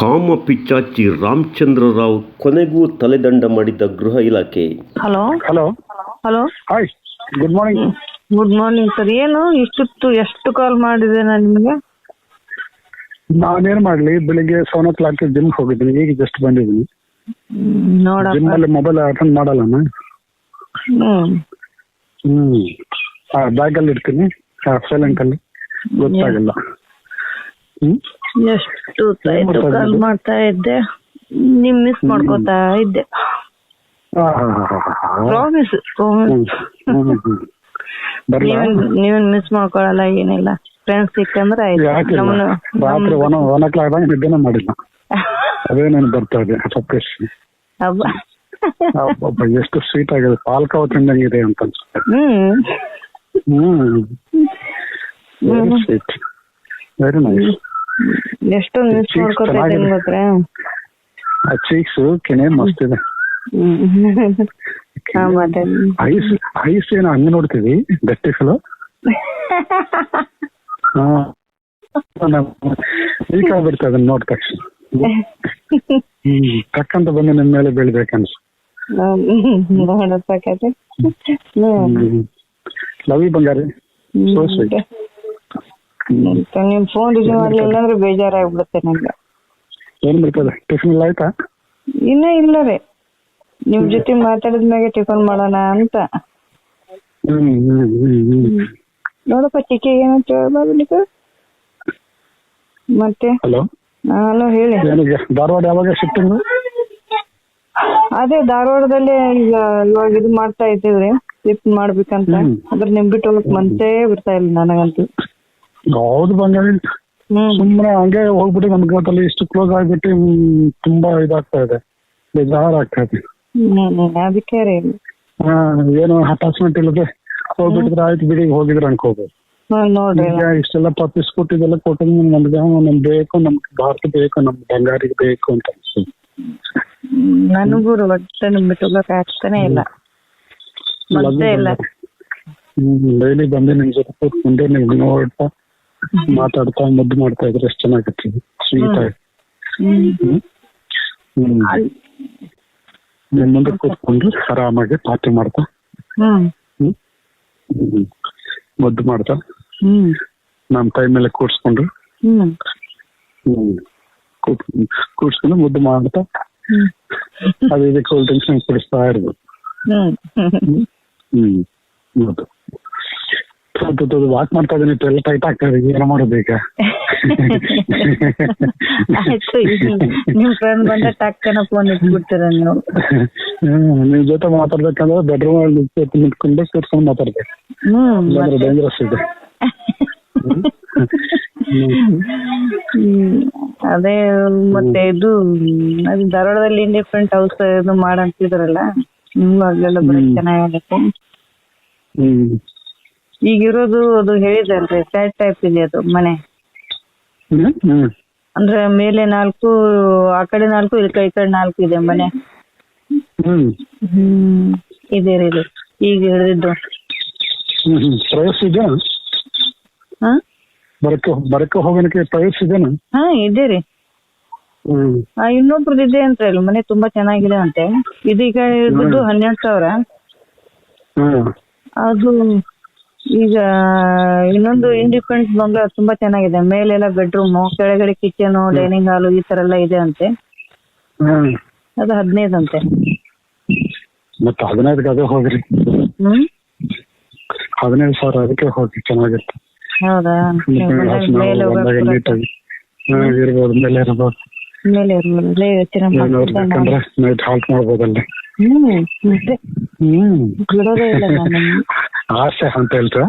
ಕಾಮ ಪಿಚಾಚಿ ರಾಮಚಂದ್ರರಾವ್ ಕೊನೆಗೂ ತಲೆದಂಡ ಮಾಡಿದ್ದ ಗೃಹ ಇಲಾಖೆ. Hello hello hello hi, good morning. Good morning sir. ಏನು ಇಷ್ಟೊತ್ತು ಎಷ್ಟು ಕಾಲ್ ಮಾಡಿದೆ ನಾನು ನಿಮಗೆ? ನಾನೇನ್ ಮಾಡ್ಲಿ, ಬೆಳಿಗ್ಗೆ 7:00 ಜಿಮ್ ಹೋಗಿದ್ದೀನಿ, ಈಗ ಜಸ್ಟ್ ಬಂದಿದ್ದೀನಿ. ಜಿಮ್ ನೋಡಪ್ಪ. ಅಲ್ಲಿ ಮೊಬೈಲ್ ಅಟೆಂಡ್ ಮಾಡಲ್ಲ ನಾನು. ಬ್ಯಾಗ್ ಅಲ್ಲಿ ಇಡ್ತೀನಿ, ಸೈಲೆಂಟ್ ಅಲ್ಲಿ, ಗೊತ್ತಾಗಲ್ಲ. ಎಷ್ಟು ಕಾಲ್ ಮಾಡ್ತಾ ಇದ್ದೆ, ನಿಮ್ ಮಿಸ್ ಮಾಡ್ಕೋತಾ ಇದ್ದೆ. ಪ್ರಾಮಿಸ್ ನೀವೇನ್ ಮಿಸ್ ಮಾಡ್ಕೊಳಲ್ಲ, ಏನಿಲ್ಲ. ಫ್ರೆಂಡ್ಸ್ ಸಿಕ್ಕಂದ್ರೆ ಆಯ್ತು. ರಾತ್ರಿ 1:00 ನಿದ್ದೆನೇ ಮಾಡಿಲ್ಲ. ಅದೇ ನಾನು ಬರ್ತಾ ಇದೆ ಸಪ್ರೇಶ್. ಎಷ್ಟು ಸ್ವೀಟ್ ಆಗಿದೆ, ಪಾಲ್ಕಾವ್ ತಿಂದಂಗಿದೆ ಅಂತ ಅನ್ಸುತ್ತೆ. Very sweet, very nice. ಎಷ್ಟೊಂದು ಮಿಸ್ ಮಾಡ್ಕೋತಾ ಇದ್ದೀನಿ ಗೊತ್ತಾ. ಆ ಚೀಕ್ಸ್ ಕೆನೆ ಮಸ್ತ್ ಇದೆ. ಐಸ್ ಏನೋ ಹಂಗೆ ನೋಡ್ತೀವಿ, ಗಟ್ಟಿಸಲು ಈಗ ಆಗ್ಬಿಡ್ತದೆ ಅದನ್ನ ನೋಡ್ ತಕ್ಷಣ. ತಕ್ಕಂತ ಬಂದು ನಿಮ್ ಮೇಲೆ ಬೀಳ್ಬೇಕನ್ಸ. Love you Bangari, so sweet. ನಿಮ್ ಫೋನ್ ರಿಸೀವ್ ಮಾಡ್ಲಿಲ್ಲ ಅಂದ್ರೆ ಬೇಜಾರಾಗ್ಬಿಡುತ್ತೆ ನಂಗೆ. ಏನ್ ಬರ್ತದೆ, ಟಿಫಿನ್ ಎಲ್ಲ ಆಯ್ತಾ? ಇನ್ನೂ ಇಲ್ಲ ರೀ, ನಿಮ್ ಜೊತೆ ಮಾತಾಡಿದ್ಮ್ಯಾಗೆ ಟಿಫನ್ ಮಾಡೋಣ ಅಂತ. ನೋಡಪ್ಪ ಚಿಕ್ಕಿ ಏನಂತ ಹೇಳ್ಬಾರ್ದು ಮತ್ತೆ. ಹಲೋ ಹಲೋ ಹೇಳಿ. ಧಾರವಾಡ ಯಾವಾಗ ಶಿಫ್ಟಿಂಗ್? ಅದೇ ಧಾರವಾಡದಲ್ಲೇ ಈಗ ಇವಾಗ ಇದು ಮಾಡ್ತಾ ಇದ್ದೇವ್ರಿ, ಶಿಫ್ಟ್ ಮಾಡ್ಬೇಕಂತ. ಅದ್ರ ನಿಮ್ ಬಿಟ್ಟು ಹೋಗಕ್ ಮನ್ಸೇ ಬಿಡ್ತಾ ಇಲ್ಲ ನನಗಂತೂ. ಹೌದು ಬಂಗಾಳಿ, ಸುಮ್ಮನೆ ಹಂಗೆ ಹೋಗ್ಬಿಟ್ಟು ನಮ್ಗೆ ಗೊತ್ತಲ್ಲಿ ಇಷ್ಟು ಕ್ಲೋಸ್ ಆಗ್ಬಿಟ್ಟು ತುಂಬಾ ಇದಾಗ್ತಾ ಇದೆ, ಬೇಜಾರಾಗ್ತಾ ಇದೆ. ಅದಕ್ಕೆ ರೀ ಏನು ಅಟ್ಯಾಚ್ಮೆಂಟ್ ಇಲ್ಲದೆ ಹೋಗ್ಬಿಟ್ಟಿದ್ರೆ ಆಯ್ತು ಬಿಡಿ, ಹೋಗಿದ್ರೆ ಅನ್ಕೋಬಹುದು. ನೋಡ್ರಿ ಇಷ್ಟೆಲ್ಲ ಪಪ್ಪೀಸ್ ಕೊಟ್ಟಿದ್ದೆಲ್ಲ ಕೊಟ್ಟು ನಮ್ಗೆ ಬೇಕು, ನಮ್ಗೆ ಭಾರತ ಬೇಕು, ನಮ್ ಬಂಗಾರಿಗೆ ಬೇಕು ಅಂತ ಅನ್ಸುತ್ತೆ. ನನಗೂ ಒಟ್ಟೆ ನಿಮ್ ಬಿಟ್ಟು ಹೋಗಕ್ ಆಗ್ತಾನೆ ಇಲ್ಲ, ಮತ್ತೆ ಇಲ್ಲ. ಡೈಲಿ ಬಂದು ನಿಮ್ ಜೊತೆ ಕೂತ್ಕೊಂಡೆ ನಿಮ್ಗೆ ನೋಡ್ತಾ ಮಾತಾಡ್ತಾ ಮುದ್ದು ಮಾಡ್ತಾ ಇದ್ರೆ ಎಷ್ಟು ಚೆನ್ನಾಗಿರ್ತೀವಿ, ಸ್ವೀಟ್ ಆಗಿ. ನಿಮ್ ಮುಂದೆ ಕೂತ್ಕೊಂಡು ಆರಾಮಾಗಿ ಪಾರ್ಟಿ ಮಾಡ್ತಾ ಮುದ್ದು ಮಾಡ್ತಾ ನಮ್ ಕೈ ಮೇಲೆ ಕೂಡ್ಸ್ಕೊಂಡು ಕೂಡ್ಸ್ಕೊಂಡು ಮುದ್ದು ಮಾಡ್ತಾ ಅದೇ ಕೂಲ್ ಡ್ರಿಂಕ್ಸ್ ಕುಡಿಸ್ತಾ ಇರ್ಬೋದು. ವಾಕ್ ಮಾಡ್ತಾ ಇದೀನಿ, ಎಲ್ಲ ಟೈಟ್ ಆಗ್ತಾ ಇದೆ, ಏನೋ ಮಾಡೋದು ಈಗ. ನಿಮ್ ಫ್ರೆಂಡ್ ಬಂದ ಟಕ್ಕನ ಫೋನ್ ಇಟ್ಬಿಡ್ತೀರ ನೀವು. ನಿಮ್ ಜೊತೆ ಮಾತಾಡ್ಬೇಕಂದ್ರೆ ಬೆಡ್ರೂಮ್ ಅಲ್ಲಿ ನಿಂತ್ಕೊಂಡು ಕೂರ್ಸ್ಕೊಂಡು ಮಾತಾಡ್ಬೇಕು, ಡೇಂಜರಸ್ ಇದೆ. ಅದೇ ಮತ್ತೆ ಇದು ಅದು ಧಾರವಾಡದಲ್ಲಿ ಇಂಡಿಪೆಂಡೆಂಟ್ ಹೌಸ್ ಇದು ಮಾಡಂತಿದ್ರಲ್ಲ, ನಿಮ್ಗೂ ಆಗ್ಲೆಲ್ಲ ಬರೀ ಚೆನ್ನಾಗತ್ತೆ. ಈಗಿರೋದು ಅದು ಹೇಳಿದಲ್ರಿ, ಫ್ಲಾಟ್ ಟೈಪ್ ಇದೆ ಅದು ಮನೆ. ಅಂದ್ರೆ ಮೇಲೆ 4, ಆ ಕಡೆ 4, ಈ ಕಡೆ 4 ಇದೆ ಮನೆ. ಇದೆ ರೀ ಈಗ ಹಿಡಿದಿದ್ದು. ಪ್ರೈಸ್ ಇದೆ, ಬರಕ್ಕೆ ಹೋಗೋಣಕ್ಕೆ ಪ್ರೈಸ್ ಇದೆನಾ? ಇದೆ ರೀ. ಇನ್ನೊಬ್ರದ್ದು ಇದೆ ಅಂತ ಹೇಳಿ, ಮನೆ ತುಂಬಾ ಚೆನ್ನಾಗಿದೆ ಅಂತೆ. ಇದೀಗ ಇದ್ದು 12,000. ಅದು ಈಗ ಇನ್ನೊಂದು ಇಂಡಿಪೆಂಡೆಂಟ್ ಬಂಗ್ಲಾ ತುಂಬಾ ಚೆನ್ನಾಗಿದೆ, ಮೇಲೆಲ್ಲ ಬೆಡ್ರೂಮ್, ಕೆಳಗಡೆ ಕಿಚನ್, ಡೈನಿಂಗ್ ಹಾಲ್ ಈ ತರ ಎಲ್ಲ ಇದೆ ಅಂತೆ. ಅದು 15 ಅಂತೆ. ಮತ್ತೆ 15 ಅದೇ ಹೋಗ್ರಿ. 15,000 ಅದಕ್ಕೆ ಹೋಗಿ, ಚೆನ್ನಾಗಿರುತ್ತೆ. ಹೌದಾ? ಮೇಲೆ ಇರ್ಬೋದು, ಮೇಲೆ ಇರ್ಬೋದು, ಮೇಲೆ ಇರ್ಬೋದು, ಯೋಚನೆ ನೈಟ್ ಹಾಲ್ಟ್ ಮಾಡ್ಬೋದಲ್ಲ. ಬಿಡೋದೇ ಇಲ್ಲ ನಾನು. ಆಸೆ ಅಂತ ಹೇಳ್ತಾ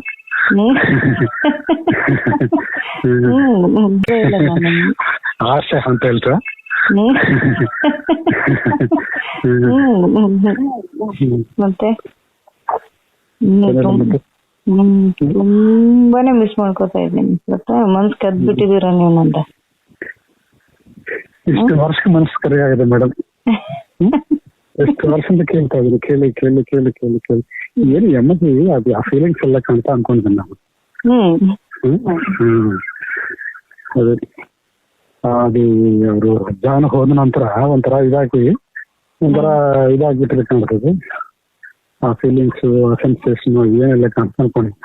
ಆಸೆ ಅಂತ ಹೇಳ್ತಾ ಮತ್ತೆ ತುಂಬಾನೇ ಮಿಸ್ ಮಾಡ್ಕೋತಾ ಇದ್ದೀನಿ. ಮನ್ಸ್ ಕದ್ಬಿಟ್ಟಿದೀರ ನೀವು ನಂದ. ಇಷ್ಟು ವರ್ಷಕ್ಕೆ ಮನಸ್ಸು ಕರೆ ಆಗಿದೆ ಮೇಡಮ್. ಎಷ್ಟು ವರ್ಷದಿಂದ ಕೇಳ್ತಾ ಇದ್ದೀನಿ, ಕೇಳಿ ಕೇಳಿ ಕೇಳಿ ಕೇಳಿ ಕೇಳಿ ಏನು ಎಮ್ಮದಿ ಅದು ಆ ಫೀಲಿಂಗ್ಸ್ ಎಲ್ಲ ಕಾಣ್ತಾ ಅನ್ಕೊಂಡಿದ್ದೀನಿ ನಾನು. ಅದೇ ಅದು ಅವರು ಜಾನ ಹೋದ ನಂತರ ಒಂಥರ ಇದಾಗ್ಬಿಟ್ಟಿದೆ ಕಾಣ್ತದೆ. ಆ ಫೀಲಿಂಗ್ಸ್, ಆ ಸೆನ್ಸೇಷನ್ ಏನೆಲ್ಲ ಅನ್ಕೊಂಡಿದ್ದ.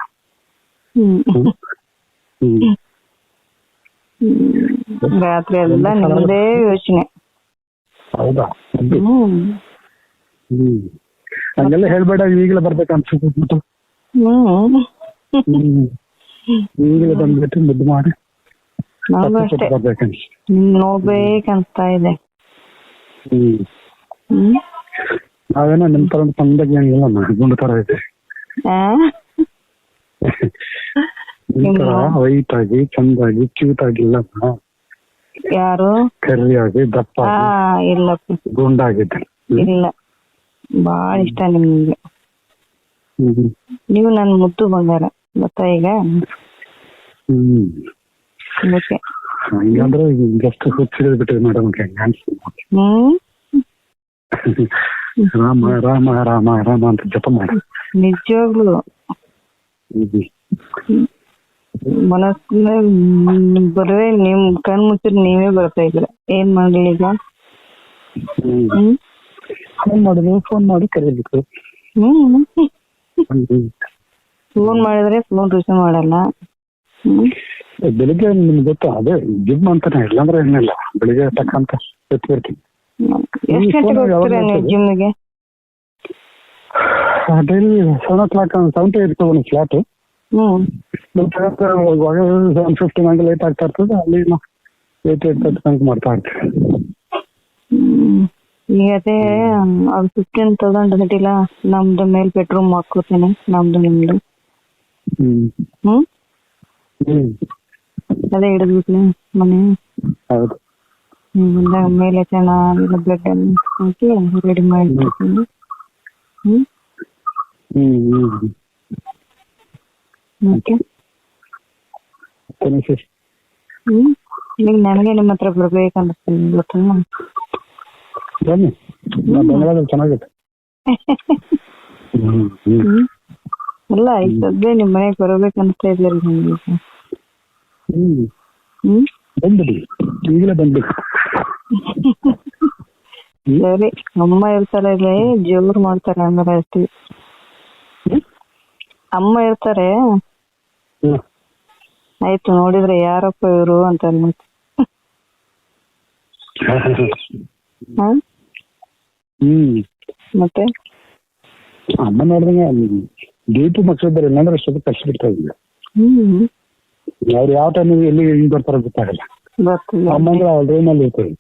ರಾತ್ರಿ ಎಲ್ಲ ನಿಮ್ದೇ ಯೋಚನೆ. ಹೌದಾ? ಹಂಗೆಲ್ಲ ಹೇಳ್ಬೇಡ, ಈಗಲೇ ಬರ್ಬೇಕಂತ ಈಗಲೇ ಬಂದ್ಬಿಟ್ಟು ಮುದ್ದು ಮಾಡಿ ನನಗೂ ಅಷ್ಟೇ ನೋಡ್ಬೇಕಂತ ಇದೆ. ನಾವೇನೋ ನಿಮ್ ತರ ತಂದಾಗಿ ಏನಿಲ್ಲ, ಗುಂಡು ತರ ಇದೆ. ನಿಮ್ ತರ ವೈಟ್ ಆಗಿ ಚಂದಾಗಿ ಕ್ಯೂಟ್ ಆಗಿಲ್ಲ, ಯಾರು ಕರಿಯಾಗಿ ದಪ್ಪ ಇಲ್ಲ ಗುಂಡಾಗಿದ್ದೆ. ಇಲ್ಲ, ಬಾಳ ಇಷ್ಟ ನಿಮ್ಗೆ. ನೀವು ನನ್ ಮುದ್ದು ಬಂಗಾರ, ಗೊತ್ತಾ ಈಗ? ಅದಕ್ಕೆ ಹಂಗಂದ್ರೆ ಜಸ್ಟ್ ಹುಚ್ಚಿಡಿದ್ ಬಿಟ್ಟಿದೆ ಮೇಡಮ್. ರಾಮ ರಾಮ ರಾಮ ರಾಮ ಅಂತ ಜಪ ಮಾಡಿ ನಿಜವಾಗ್ಲು ಮನಸ್ಸಿನ ಬರೇ ನಿಮ್ ಕಣ್ ಮುಚ್ಚಿದ್ರೆ ನೀವೇ ಬರ್ತಾ ಇದ್ರ. ಏನ್ ಮಾಡ್ಲಿ ಈಗ? ಫೋನ್ ಮಾಡಿ ಕರೀಬೇಕು. ಫೋನ್ ಮಾಡಿದ್ರೆ ಫೋನ್ ರಿಸೀವ್ ಮಾಡಲ್ಲ. ಬೆಳಿಗ್ಗೆ ನಿಮ್ಗೆ ಗೊತ್ತಾ, ಅದೇ ಜಿಮ್ ಅಂತಾನೆ, ಇಲ್ಲಾಂದ್ರೆ ಏನಿಲ್ಲ. ಬೆಳಿಗ್ಗೆ ತಕ್ಕಂತ ಎತ್ಬಿಡ್ತೀನಿ. ಎಷ್ಟು ಗಂಟೆಗೆ ಹೋಗ್ತೀರಾ ನೀವು ಜಿಮ್ಗೆ? ಡೈಲಿ 7 ಇರ್ತದೆ ಒಂದು ಫ್ಲಾಟ್. 7:50 ನಂಗೆ ಲೇಟ್ ಆಗ್ತಾ ಇರ್ತದೆ. ಅಲ್ಲಿ 8:30 ಮಾಡ್ತಾ ಇರ್ತೀವಿ. ಈಗ ಅದೇ ಅದು 15,000 ಗಂಟಿಲ್ಲ. ನಮ್ದು ಮೇಲ್ ಬೆಡ್ರೂಮ್ ಹಾಕೋತೀನಿ, ನಮ್ದು ನಿಮ್ದು. ಅದೇ ಹಿಡಿದ್ಬಿಟ್ಲಿ ಮನೆ. ಹೌದು. ಬಂದಾಗ ಮೇಲೆ ಚೆನ್ನಾಗಿಲ್ಲ ಬೆಡ್ ಅನ್ನು ಹಾಕಿ ರೆಡಿ ಮಾಡಿಬಿಡ್ತೀನಿ. ಮತ್ತೆ ಈಗ ನನಗೆ ನಿಮ್ಮ ಹತ್ರ ಬರ್ಬೇಕನ್ನಿಸ್ತೀನಿ, ಗೊತ್ತಾ? ಬನ್ನಿ, ಬೆಂಗಳೂರಲ್ಲಿ ಚೆನ್ನಾಗಿದೆ. ಅಲ್ಲ, ಈಗ ಸದ್ಯ ನಿಮ್ ಮನೆಗೆ ಬರ್ಬೇಕನ್ನಿಸ್ತಾ ಇದ್ದೀರಿ ನಿಮ್ಗೆ. ಬಂದ್ಬಿಡಿ, ಈಗಲೇ ಬಂದ್ಬಿಡಿ. ಸರಿ, ಅಮ್ಮ ಇರ್ತಾರೆ, ಇಲ್ಲಿ ಜೋರ್ ಮಾಡ್ತಾರೆ ಅಂದ್ರೆ ಅಷ್ಟೇ. ಅಮ್ಮ ಇರ್ತಾರೆ, ಆಯ್ತು ನೋಡಿದ್ರೆ ಯಾರಪ್ಪ ಇವರು ಅಂತ ಅನ್ಸುತ್ತೆ. ಮತ್ತೆ ಅಮ್ಮ ನೋಡಿದಂಗೆ ಡೀಪು ಮಕ್ಕಳಿದ್ದಾರೆ, ಇಲ್ಲಾಂದ್ರೆ ಅಷ್ಟೊತ್ತು ಕಷ್ಟ ಬಿಡ್ತಾ ಇದ್ದಿಲ್ಲ. ಅವ್ರು ಯಾವ ಟೈಮ್ ಎಲ್ಲಿ ಹೆಂಗ್ ಬರ್ತಾರೋ ಗೊತ್ತಾಗಲ್ಲ. ಅಮ್ಮ ಅಂದ್ರೆ ಅವ್ರ ರೂಮಲ್ಲಿ ಇರ್ತಾರೆ.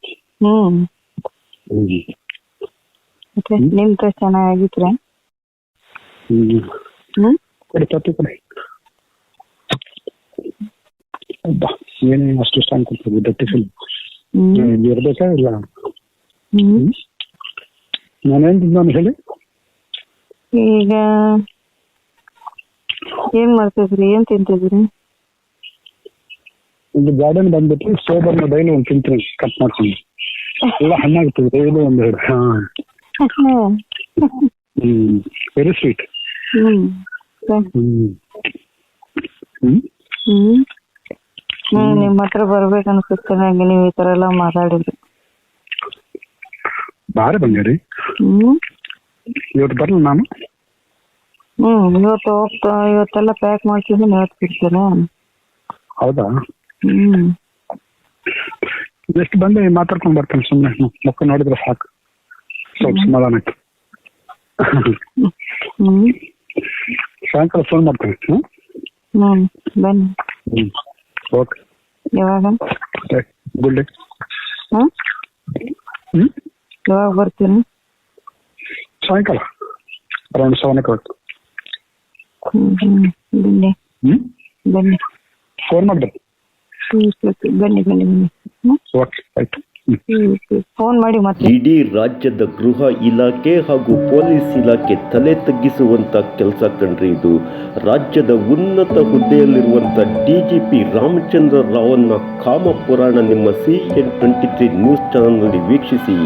ಮತ್ತೆ ನಿಮ್ ತರ ಚೆನ್ನಾಗಿದ್ರೆ ಕೊಡಿ, ತಪ್ಪಿ ಕೊಡಿ. ಏನೇನು ಅಷ್ಟು ಇಷ್ಟ ಅನ್ಕೊಳ್ತೀವಿ, ದಟ್ಟಿ ಫಿಲ್ ಇರ್ಬೇಕಾ ಇಲ್ಲ? ನಾನೇನ್ ನಾನು ಹೇಳಿ. ಈಗ ಏನ್ ಮಾಡ್ತಿದ್ರಿ, ಏನ್ ತಿಂತಿದ್ರಿ? ಒಂದು ಗಾರ್ಡನ್ ಬಂದ್ಬಿಟ್ಟು ಸೋಬರ್ನ ಡೈಲಿ ಒಂದು ತಿಂತೀನಿ, ಕಟ್ ಮಾಡ್ಕೊಂಡು. ಎಲ್ಲ ಹಣ್ಣಾಗ್ತದೆ ಡೈಲಿ ಒಂದೆರಡು. Very sweet. ನಿಮ್ ಹತ್ರ ಬರ್ಬೇಕು ಅನ್ಸುತ್ತೆ ನಂಗೆ, ನೀವ್ ಈ ತರ ಎಲ್ಲ ಮಾತಾಡಿದ್ರಿ. ಬಾರಿ ಬಂಗಾರಿ, ಇವತ್ತು ಬರಲ್ಲ ನಾನು. ಇವತ್ತು ಇವತ್ತೆಲ್ಲ ಪ್ಯಾಕ್ ಮಾಡ್ತಿದ್ದೀನಿ, ಇವತ್ತು ಬಿಡ್ತೀರಾ? ಹೌದಾ? ಎಷ್ಟು ಬಂದು ಮಾತಾಡ್ಕೊಂಡ್ ಬರ್ತೇನೆ, ಸುಮ್ಮನೆ ಮುಖ ನೋಡಿದ್ರೆ ಸಾಕು, ಸ್ವಲ್ಪ ಸಮಾಧಾನಕ್ಕೆ. ಸಾಯಂಕಾಲ ಫೋನ್ ಮಾಡ್ತೇನೆ. ಬನ್ನಿ. ಓಕೆ, ಯಾವಾಗ? Good day. ಯಾವಾಗ ಬರ್ತೀನಿ? ಸಾಯಂಕಾಲ ಅರೌಂಡ್ 7 o'clock. ಬನ್ನಿ ಬನ್ನಿ, ಫೋನ್ ಮಾಡ್ಬೇಕು. ಬನ್ನಿ ಬನ್ನಿ ಬನ್ನಿ. ಓಕೆ, ಆಯ್ತು. ಫೋನ್ ಮಾಡಿ ಮತ್ತೆ. ಇಡೀ ರಾಜ್ಯದ ಗೃಹ ಇಲಾಖೆ ಹಾಗೂ ಪೊಲೀಸ್ ಇಲಾಖೆ ತಲೆ ತಗ್ಗಿಸುವಂತ ಕೆಲಸ ಕಂಡ್ರಿ ಇದು. ರಾಜ್ಯದ ಉನ್ನತ ಹುದ್ದೆಯಲ್ಲಿರುವಂತ DGP ರಾಮಚಂದ್ರ ರಾವ್ನ ಕಾಮ ಪುರಾಣ ನಿಮ್ಮ CN23 ನ್ಯೂಸ್ ಚಾನೆಲ್ನಲ್ಲಿ ವೀಕ್ಷಿಸಿ.